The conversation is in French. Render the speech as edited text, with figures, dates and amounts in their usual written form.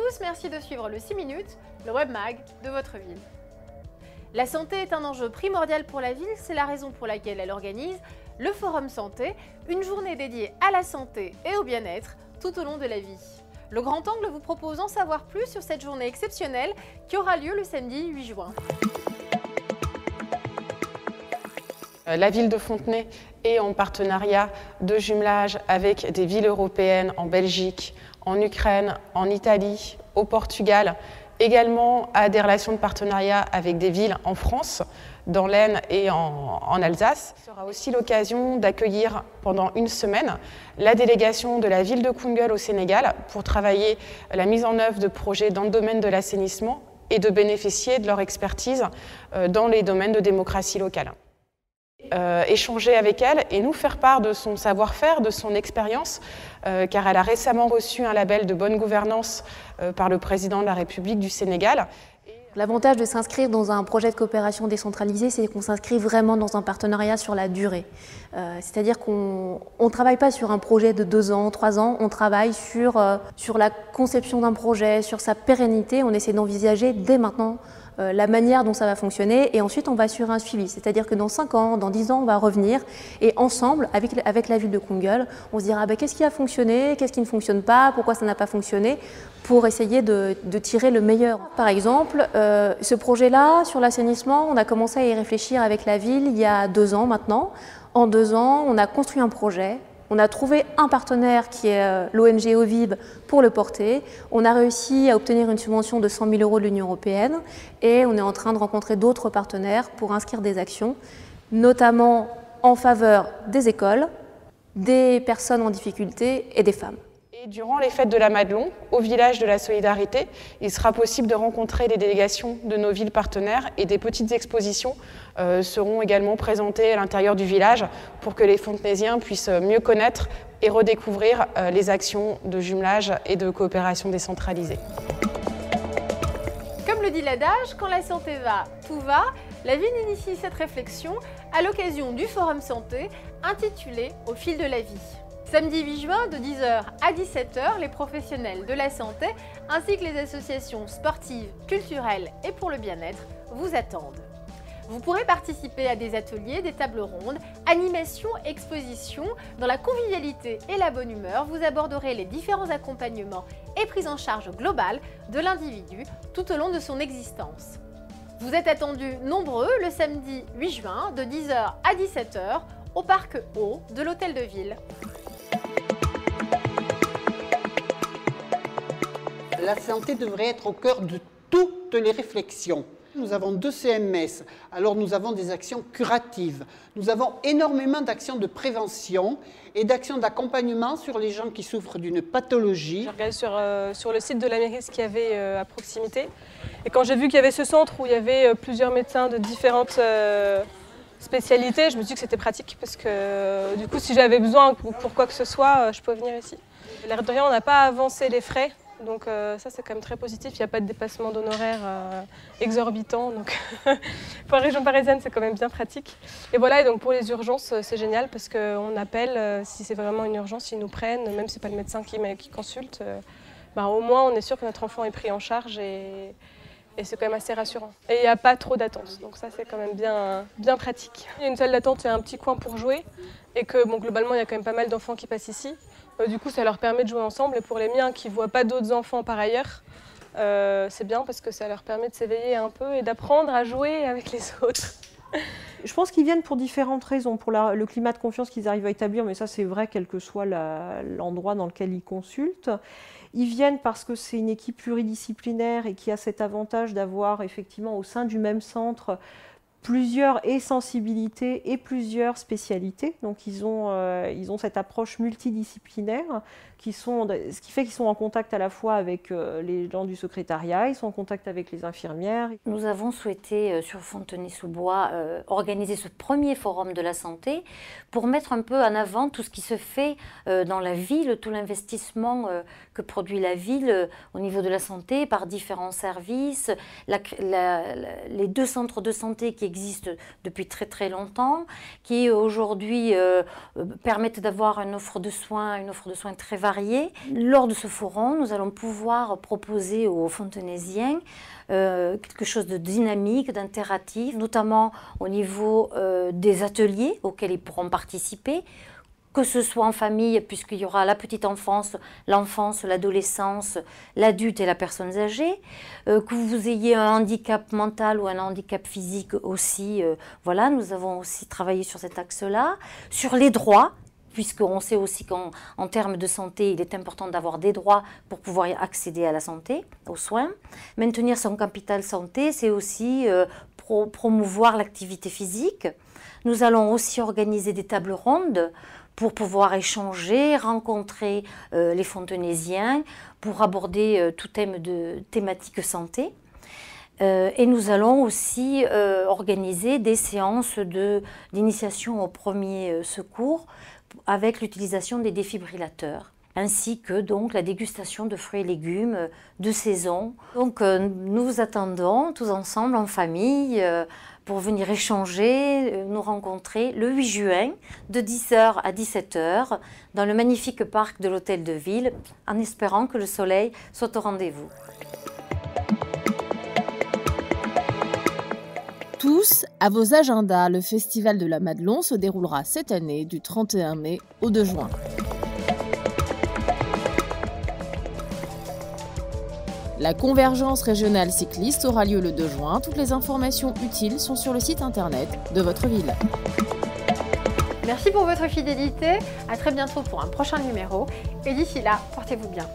tous, merci de suivre le 6 minutes, le webmag de votre ville. La santé est un enjeu primordial pour la ville, c'est la raison pour laquelle elle organise le Forum Santé, une journée dédiée à la santé et au bien-être tout au long de la vie. Le Grand Angle vous propose d'en savoir plus sur cette journée exceptionnelle qui aura lieu le samedi 8 juin. La ville de Fontenay est en partenariat de jumelage avec des villes européennes en Belgique, en Ukraine, en Italie, au Portugal, également à des relations de partenariat avec des villes en France, dans l'Aisne et en Alsace. Ce sera aussi l'occasion d'accueillir pendant une semaine la délégation de la ville de Koungheul au Sénégal pour travailler la mise en œuvre de projets dans le domaine de l'assainissement et de bénéficier de leur expertise dans les domaines de démocratie locale. Échanger avec elle et nous faire part de son savoir-faire, de son expérience, car elle a récemment reçu un label de bonne gouvernance par le président de la République du Sénégal. L'avantage de s'inscrire dans un projet de coopération décentralisée, c'est qu'on s'inscrit vraiment dans un partenariat sur la durée. C'est-à-dire qu'on ne travaille pas sur un projet de 2 ans, 3 ans, on travaille sur la conception d'un projet, sur sa pérennité, on essaie d'envisager dès maintenant la manière dont ça va fonctionner et ensuite on va sur un suivi. C'est-à-dire que dans 5 ans, dans 10 ans, on va revenir et ensemble, avec la ville de Koungheul, on se dira qu'est-ce qui a fonctionné, qu'est-ce qui ne fonctionne pas, pourquoi ça n'a pas fonctionné, pour essayer de tirer le meilleur. Par exemple, ce projet-là, sur l'assainissement, on a commencé à y réfléchir avec la ville il y a 2 ans maintenant. En 2 ans, on a construit un projet. On a trouvé un partenaire qui est l'ONG Ovib pour le porter. On a réussi à obtenir une subvention de 100 000 € de l'Union européenne et on est en train de rencontrer d'autres partenaires pour inscrire des actions, notamment en faveur des écoles, des personnes en difficulté et des femmes. Et durant les fêtes de la Madelon, au village de la Solidarité, il sera possible de rencontrer les délégations de nos villes partenaires et des petites expositions seront également présentées à l'intérieur du village pour que les Fontenaisiens puissent mieux connaître et redécouvrir les actions de jumelage et de coopération décentralisée. Comme le dit l'adage, quand la santé va, tout va, la ville initie cette réflexion à l'occasion du Forum Santé intitulé « Au fil de la vie ». Samedi 8 juin, de 10h à 17h, les professionnels de la santé ainsi que les associations sportives, culturelles et pour le bien-être vous attendent. Vous pourrez participer à des ateliers, des tables rondes, animations, expositions. Dans la convivialité et la bonne humeur, vous aborderez les différents accompagnements et prises en charge globale de l'individu tout au long de son existence. Vous êtes attendus nombreux le samedi 8 juin, de 10h à 17h, au Parc Haut de l'Hôtel de Ville. La santé devrait être au cœur de toutes les réflexions. Nous avons 2 CMS, alors nous avons des actions curatives. Nous avons énormément d'actions de prévention et d'actions d'accompagnement sur les gens qui souffrent d'une pathologie. J'ai regardé sur le site de la mairie ce qu'il y avait à proximité. Et quand j'ai vu qu'il y avait ce centre où il y avait plusieurs médecins de différentes spécialités, je me suis dit que c'était pratique parce que du coup si j'avais besoin pour quoi que ce soit, je pouvais venir ici. L'air de rien, on n'a pas avancé les frais. Donc ça c'est quand même très positif, il n'y a pas de dépassement d'honoraires exorbitant, donc pour la région parisienne c'est quand même bien pratique. Et voilà, et donc pour les urgences c'est génial parce qu'on appelle, si c'est vraiment une urgence, ils nous prennent, même si ce n'est pas le médecin qui consulte, au moins on est sûr que notre enfant est pris en charge et c'est quand même assez rassurant. Et il n'y a pas trop d'attente, donc ça c'est quand même bien pratique. Il y a une salle d'attente, il y a un petit coin pour jouer et que globalement il y a quand même pas mal d'enfants qui passent ici. Du coup, ça leur permet de jouer ensemble et pour les miens qui ne voient pas d'autres enfants par ailleurs, c'est bien parce que ça leur permet de s'éveiller un peu et d'apprendre à jouer avec les autres. Je pense qu'ils viennent pour différentes raisons, pour le climat de confiance qu'ils arrivent à établir, mais ça c'est vrai quel que soit l'endroit dans lequel ils consultent. Ils viennent parce que c'est une équipe pluridisciplinaire et qui a cet avantage d'avoir effectivement au sein du même centre plusieurs sensibilités et plusieurs spécialités. Donc ils ont cette approche multidisciplinaire ce qui fait qu'ils sont en contact à la fois avec les gens du secrétariat, ils sont en contact avec les infirmières. Nous avons souhaité sur Fontenay-sous-Bois organiser ce premier forum de la santé pour mettre un peu en avant tout ce qui se fait dans la ville, tout l'investissement que produit la ville au niveau de la santé par différents services, les 2 centres de santé qui existent depuis très très longtemps, qui aujourd'hui permettent d'avoir une offre de soins très variée variées. Lors de ce forum, nous allons pouvoir proposer aux fontenaisiens quelque chose de dynamique, d'interactif, notamment au niveau des ateliers auxquels ils pourront participer, que ce soit en famille, puisqu'il y aura la petite enfance, l'enfance, l'adolescence, l'adulte et la personne âgée, que vous ayez un handicap mental ou un handicap physique aussi. Voilà, nous avons aussi travaillé sur cet axe-là, sur les droits, puisqu'on sait aussi qu'en termes de santé, il est important d'avoir des droits pour pouvoir accéder à la santé, aux soins. Maintenir son capital santé, c'est aussi promouvoir l'activité physique. Nous allons aussi organiser des tables rondes pour pouvoir échanger, rencontrer les fontenaisiens, pour aborder tout thème de thématique santé. Et nous allons aussi organiser des séances d'initiation au premier secours avec l'utilisation des défibrillateurs, ainsi que donc la dégustation de fruits et légumes de saison. Donc nous vous attendons tous ensemble en famille pour venir échanger, nous rencontrer le 8 juin de 10h à 17h dans le magnifique parc de l'Hôtel de Ville, en espérant que le soleil soit au rendez-vous. Tous à vos agendas, le Festival de la Madelon se déroulera cette année du 31 mai au 2 juin. La convergence régionale cycliste aura lieu le 2 juin. Toutes les informations utiles sont sur le site internet de votre ville. Merci pour votre fidélité. À très bientôt pour un prochain numéro. Et d'ici là, portez-vous bien.